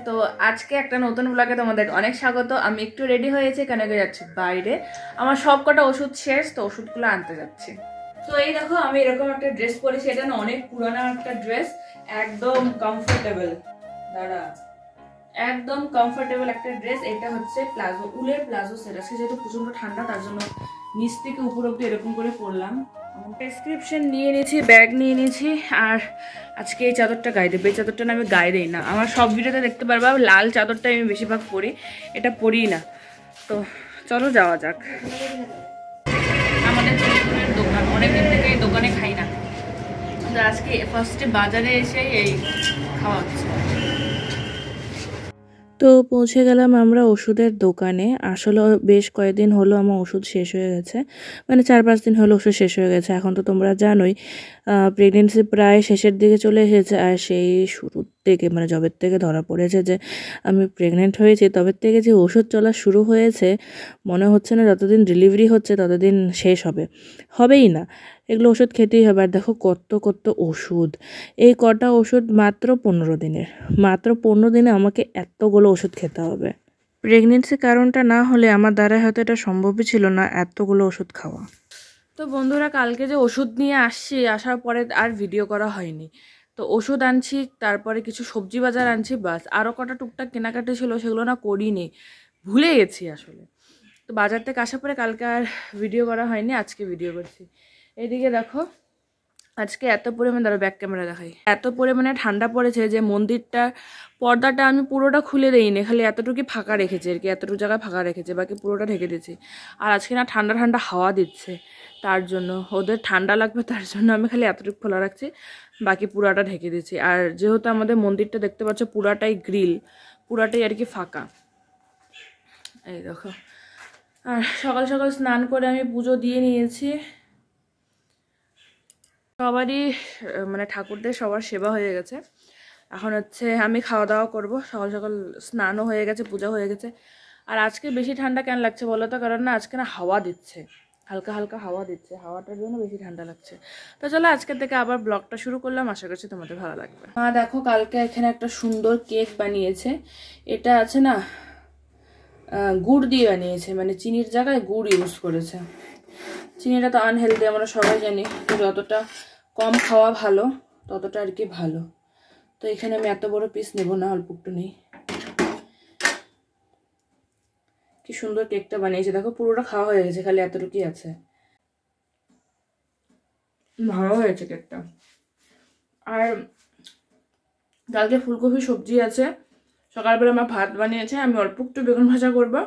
তো আজকে একটা নতুন ব্লগে তোমাদের অনেক স্বাগত। আমি একটু রেডি হয়েছি, কেন যাচ্ছি বাইরে। আমার সব কটা ওষুধ শেষ, তো ওষুধগুলো আনতে যাচ্ছি। তো এই দেখো আমি এরকম একটা ড্রেস পরেছি, এটা না অনেক পুরানো একটা ড্রেস, একদম কমফোর্টেবল। দাঁড়া, একদম কমফোর্টেবল একটা ড্রেস। এটা হচ্ছে প্লাজো, উলের প্লাজো সেট আছে, যেহেতু প্রচন্ড ঠান্ডা তার জন্য নিচ থেকে উপর অব্দি এরকম করে পরলাম। প্রেসক্রিপশন নিয়ে নিয়েছি, ব্যাগ নিয়ে নিয়েছি, আর আজকে এই চাদরটা গায়ে দেবো। এই চাদরটা না আমি গায়ে দিই না, আমার সব ভিডিওতে দেখতে পারবা লাল চাদরটাই আমি বেশিরভাগ পরি, এটা পরি না। তো চলো যাওয়া যাক। আমাদের চন্দ্রপুরের দোকান, অনেকদিন থেকে এই দোকানে খাই না, আজকে ফার্স্টে বাজারে এসে এই খাওয়া হচ্ছে। তো পৌঁছে গেলাম আমরা ওষুধের দোকানে। আসলে বেশ কয়েকদিন হলো আমার ওষুধ শেষ হয়ে গেছে, মানে 4-5 দিন হলো ওষুধ শেষ হয়ে গেছে। এখন তো তোমরা জানোই প্রেগনেন্সি প্রায় শেষের দিকে চলে এসেছে, আর সেই শুরুর থেকে মানে জবের থেকে ধরা পড়েছে যে আমি প্রেগনেন্ট হয়েছি, তবের থেকে যে ওষুধ চলা শুরু হয়েছে মনে হচ্ছে না যতদিন ডেলিভারি হচ্ছে ততদিন শেষ হবেই না। এগুলো ওষুধ খেতেই হবে। আর দেখো কত কত ওষুধ, এই কটা ওষুধ মাত্র 15 দিনের, মাত্র 15 দিনে আমাকে এতগুলো ওষুধ খেতে হবে। প্রেগনেন্সি কারণটা না হলে আমার দ্বারা হয়তো এটা সম্ভবই ছিল না এতগুলো ওষুধ খাওয়া। তো বন্ধুরা, কালকে যে ওষুধ নিয়ে আসছি, আসার পরে আর ভিডিও করা হয়নি। তো ওষুধ আনছি, তারপরে কিছু সবজি বাজার আনছি, বাস। আরও কটা টুকটাক কেনাকাটি ছিল, সেগুলো না করিনি, ভুলে গেছি আসলে। তো বাজার থেকে আসার পরে কালকে আর ভিডিও করা হয়নি, আজকে ভিডিও করছি। এইদিকে দেখো আজকে এত পরিমাণে, ধরো ব্যাক ক্যামেরা দেখাই, এত পরিমাণে ঠান্ডা পড়েছে যে মন্দিরটার পর্দাটা আমি পুরোটা খুলে দিইনি, খালি এতটুকু ফাঁকা রেখেছি আর কি, এতটুকু জায়গায় ফাঁকা রেখেছে, বাকি পুরোটা ঢেকে দিয়েছি। আর আজকে না ঠান্ডা ঠান্ডা হাওয়া দিচ্ছে, তার জন্য ওদের ঠান্ডা লাগবে, তার জন্য আমি খালি এতটুকু খোলা রাখছি, বাকি পুরাটা ঢেকে দিচ্ছি। আর যেহেতু আমাদের মন্দিরটা দেখতে পাচ্ছ পুরাটাই গ্রিল, পুরাটাই আর কি ফাঁকা। এই দেখো, আর সকাল সকাল স্নান করে আমি পুজো দিয়ে নিয়েছি। সবারই মানে ঠাকুরদের সবার সেবা হয়ে গেছে, এখন হচ্ছে আমি খাওয়া দাওয়া করবো। সকাল সকাল স্নানও হয়ে গেছে, পূজা হয়ে গেছে। আর আজকে বেশি ঠান্ডা কেন লাগছে বলো তো? কারণ না আজকে না হাওয়া দিচ্ছে, হালকা হালকা হাওয়া দিচ্ছে, হাওয়াটার জন্য বেশি ঠান্ডা লাগছে। তো চলো আজকে থেকে আবার ব্লগটা শুরু করলাম, আশা করছি তোমাদের ভালো লাগবে। দেখো কালকে এখানে একটা সুন্দর কেক বানিয়েছে, এটা আছে না গুড় দিয়ে বানিয়েছে, মানে চিনির জায়গায় গুড় ইউজ করেছে। চিনিটা তো আনহেলদি আমরা সবাই জানি, তো যতটা কম খাওয়া ভালো ততটা আর কি ভালো। তো এখানে আমি এত বড় পিস নেব না, অল্প একটু নেই। কি সুন্দর কেকটা বানিয়েছে, দেখো পুরোটা খাওয়া হয়ে গেছে, খালি এতটুকুই আছে। ভালো হয়েছে কেকটা। আর কালকে ফুলকপি সবজি আছে, সকালবেলা আমার ভাত বানিয়েছে, আমি অল্প একটু বেগুন ভাজা করবো,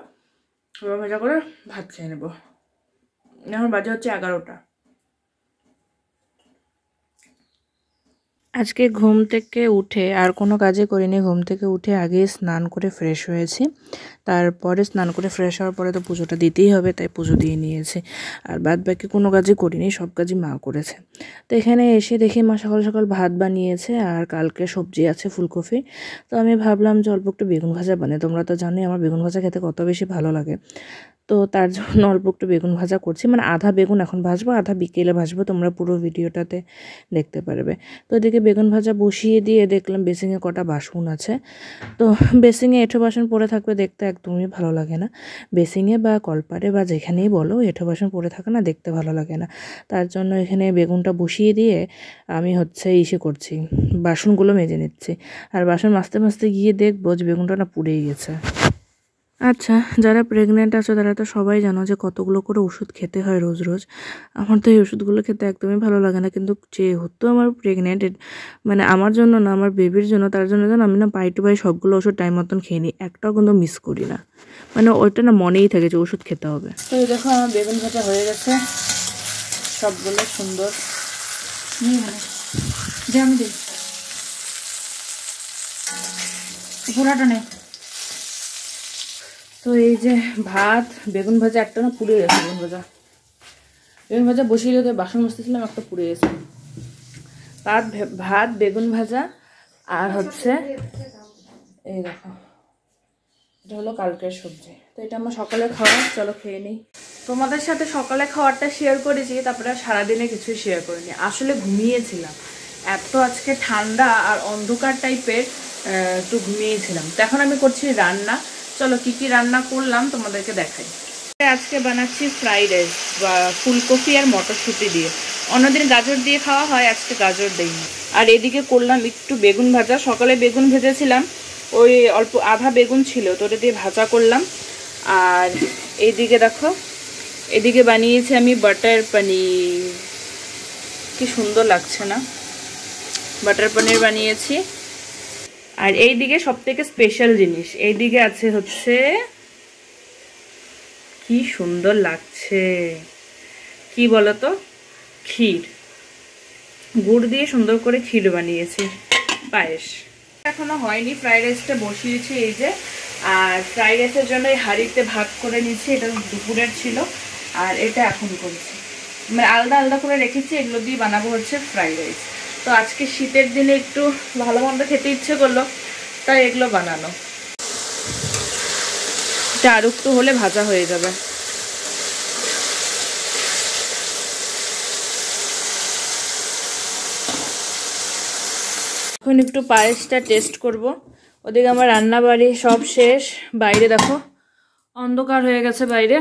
বেগুন ভাজা করে ভাত খেয়ে নেবো। এখন বাজে হচ্ছে 11টা। আজকে ঘুম থেকে উঠে আর কোনো কাজে করিনি, ঘুম থেকে উঠে আগে স্নান করে ফ্রেশ হয়েছি, তারপরে স্নান করে ফ্রেশ হওয়ার পরে তো পুজোটা দিতেই হবে, তাই পুজো দিয়ে নিয়েছি। আর বাদ বাকি কোনো কাজই করিনি, সব কাজই মা করেছে। তো এখানে এসে দেখি মা সকাল সকাল ভাত বানিয়েছে, আর কালকে সবজি আছে ফুলকপি। তো আমি ভাবলাম যে অল্প একটু বেগুন ভাজা বানাই, তোমরা তো জানোই আমার বেগুন ভাজা খেতে কত বেশি ভালো লাগে। তো তার জন্য অল্প একটু বেগুন ভাজা করছি, মানে আধা বেগুন এখন ভাজবো, আধা বিকেলে ভাজবো, তোমরা পুরো ভিডিওটাতে দেখতে পারবে। তো এদিকে বেগুন ভাজা বসিয়ে দিয়ে দেখলাম বেসিংয়ে কটা বাসন আছে। তো বেসিংয়ে এঁঠো বাসন পড়ে থাকবে, দেখতে একদমই ভালো লাগে না। বেসিংয়ে বা কলপারে বা যেখানেই বলো এঁঠো বাসন পড়ে থাকে না, দেখতে ভালো লাগে না। তার জন্য এখানে বেগুনটা বসিয়ে দিয়ে আমি হচ্ছে করছি, বাসনগুলো মেজে নিচ্ছি। আর বাসন মাজতে মাজতে গিয়ে দেখবো যে বেগুনটা না পুড়েই গেছে। আচ্ছা, যারা প্রেগনেন্ট আছো তারা তো সবাই জানো যে কতগুলো করে ওষুধ খেতে হয় রোজ রোজ। আমার তো এই ওষুধগুলো খেতে একদমই ভালো লাগে না, কিন্তু যেহেতু আমার প্রেগনেন্ট, মানে আমার জন্য না আমার বেবির জন্য, তার জন্য যেন আমি না বাই টু বাই সবগুলো ওষুধ টাইম মতন খেয়ে নিই, একটাও কিন্তু মিস করি না, মানে ওইটা না মনেই থাকে যে ওষুধ খেতে হবে। তো এই দেখো আমার বেগুন ভাজা হয়ে গেছে, সবগুলো সুন্দর যে আমি দিই ঘোড়াটা নেই। তো এই যে ভাত, বেগুন ভাজা, একটা না পুড়ে গেছে, বেগুন ভাজা বসিয়ে রেখে বাসন মাজতেছিলাম, একটা পুড়ে গেছে। ভাত বেগুন ভাজা আর হচ্ছে এই দেখো এটা হলো কালকের সবজি। তো এটা আমার সকালে খাওয়া, চলো খেয়ে নিই। তোমাদের সাথে সকালে খাওয়ারটা শেয়ার করেছি, তারপরে সারাদিনে কিছুই শেয়ার করিনি, আসলে ঘুমিয়েছিলাম। এত আজকে ঠান্ডা আর অন্ধকার টাইপের, একটু ঘুমিয়েছিলাম। তো এখন আমি করছি রান্না। চলো কি কি রান্না করলাম তোমাদেরকে দেখাই। আজকে বানাচ্ছি ফ্রাইড রাইস বা ফুলকপি আর মটরশুঁটি দিয়ে। অন্যদিন গাজর দিয়ে খাওয়া হয়, আজকে গাজর দিইনি। আর এদিকে করলাম একটু বেগুন ভাজা। সকালে বেগুন ভেজেছিলাম, ওই অল্প আধা বেগুন ছিল, তো ওটা দিয়ে ভাজা করলাম। আর এইদিকে দেখো, এদিকে বানিয়েছি আমি বাটার পনির। কি সুন্দর লাগছে না? বাটার পনির বানিয়েছি। আর এইদিকে সব থেকে স্পেশাল জিনিস, এইদিকে আছে হচ্ছে, কি সুন্দর লাগছে, কি বলতো, ক্ষীর। গুড় দিয়ে সুন্দর করে ক্ষীর বানিয়েছি, পায়েস। এখনো হয়নি, ফ্রাইড রাইসটা বসিয়েছি এই যে। আর ফ্রাইড রাইসের জন্য এই হাঁড়িতে ভাগ করে নিচ্ছি, এটা দুপুরের ছিল। আর এটা এখন করছি, মানে আলাদা আলাদা করে রেখেছি। এগুলো দিয়ে বানাবো হচ্ছে ফ্রাইড রাইস। তো আজকে শীতের দিনে একটু ভালো মন্দ খেতে ইচ্ছে করলো, তাই এগুলো বানানো। এটা আর একটু হলে ভাজা হয়ে যাবে। এখন একটু পায়েসটা টেস্ট করব। ওদিকে আমার রান্না বাড়ি সব শেষ। বাইরে দেখো অন্ধকার হয়ে গেছে বাইরে।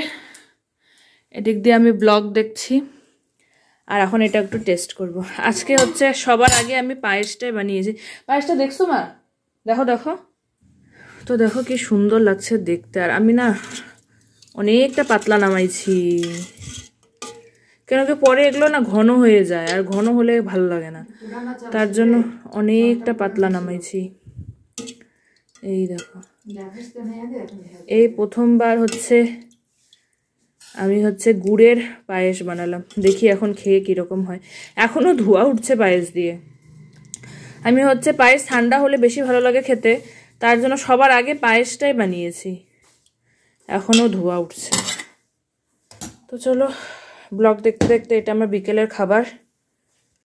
এদিক দিয়ে আমি ব্লগ দেখছি। আর এখন এটা একটু টেস্ট করব। আজকে হচ্ছে সবার আগে আমি পায়েসটাই বানিয়েছি। পায়েসটা দেখছো মা? দেখো দেখো তো, দেখো কি সুন্দর লাগছে দেখতে। আর আমি না অনেকটা পাতলা নামাইছি, কেন কি পরে এগুলো না ঘন হয়ে যায়, আর ঘন হলে ভালো লাগে না, তার জন্য অনেকটা পাতলা নামাইছি। এই দেখো, এই প্রথমবার হচ্ছে আমি হচ্ছে গুড়ের পায়েস বানালাম। দেখি এখন খেয়ে কিরকম হয়। এখনো ধোঁয়া উঠছে পায়েস দিয়ে। আমি হচ্ছে পায়েস ঠান্ডা হলে বেশি ভালো লাগে খেতে, তার জন্য সবার আগে পায়েসটাই বানিয়েছি। এখনো ধোঁয়া উঠছে। তো চলো ব্লগ দেখতে দেখতে, এটা আমার বিকেলের খাবার।